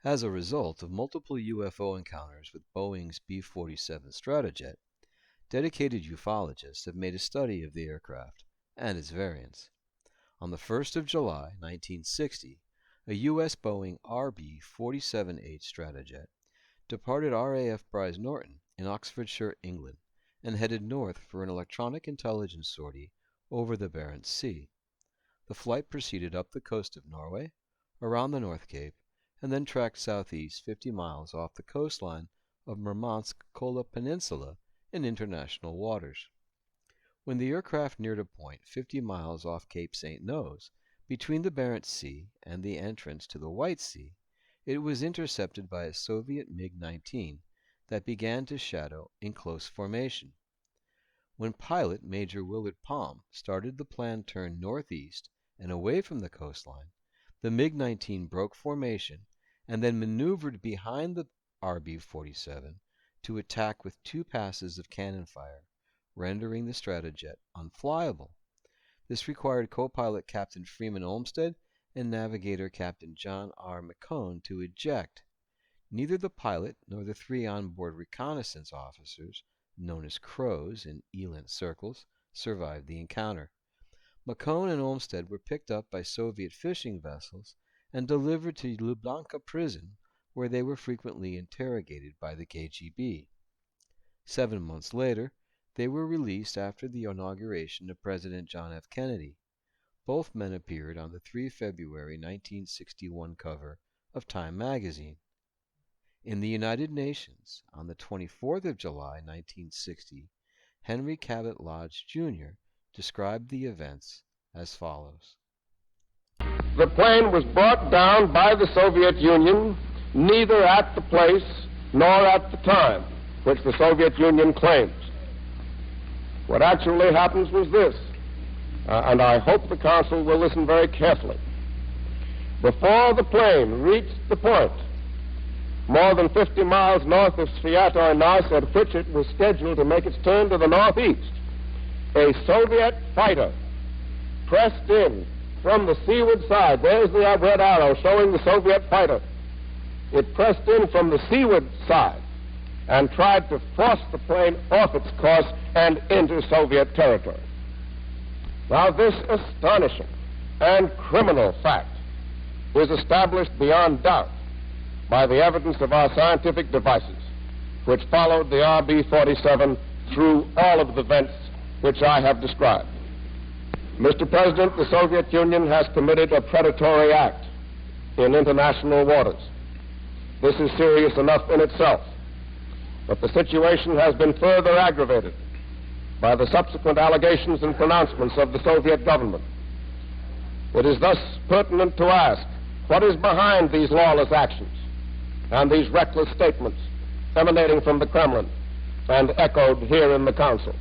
As a result of multiple UFO encounters with Boeing's B-47 Stratojet, dedicated ufologists have made a study of the aircraft and its variants. On the 1st of July, 1960, a U.S. Boeing RB-47 Stratojet departed RAF Brize Norton in Oxfordshire, England, and headed north for an electronic intelligence sortie over the Barents Sea. The flight proceeded up the coast of Norway, around the North Cape, and then tracked southeast 50 miles off the coastline of Murmansk-Kola Peninsula in international waters. When the aircraft neared a point 50 miles off Cape St. Nose, between the Barents Sea and the entrance to the White Sea, it was intercepted by a Soviet MiG-19 that began to shadow in close formation. When pilot Major Willard Palm started the planned turn northeast and away from the coastline, the MiG-19 broke formation and then maneuvered behind the RB-47 to attack with 2 passes of cannon fire, rendering the Stratojet unflyable. This required co-pilot Captain Freeman Olmsted and navigator Captain John R. McCone to eject. Neither the pilot nor the 3 onboard reconnaissance officers, known as Crows in ELINT circles, survived the encounter. McCone and Olmsted were picked up by Soviet fishing vessels and delivered to Lublanka prison, where they were frequently interrogated by the KGB. 7 months later, they were released after the inauguration of President John F. Kennedy. Both men appeared on the 3 February 1961 cover of Time magazine. In the United Nations, on the 24th of July 1960, Henry Cabot Lodge, Jr. described the events as follows. The plane was brought down by the Soviet Union neither at the place nor at the time which the Soviet Union claims. What actually happens was this, and I hope the Council will listen very carefully. Before the plane reached the point more than 50 miles north of Sviatoy-Nas, at which it was scheduled to make its turn to the northeast, a Soviet fighter pressed in from the seaward side. There's the red arrow showing the Soviet fighter. It pressed in from the seaward side and tried to force the plane off its course and into Soviet territory. Now, this astonishing and criminal fact is established beyond doubt by the evidence of our scientific devices, which followed the RB-47 through all of the events which I have described. Mr. President, the Soviet Union has committed a predatory act in international waters. This is serious enough in itself, but the situation has been further aggravated by the subsequent allegations and pronouncements of the Soviet government. It is thus pertinent to ask, what is behind these lawless actions and these reckless statements emanating from the Kremlin and echoed here in the Council?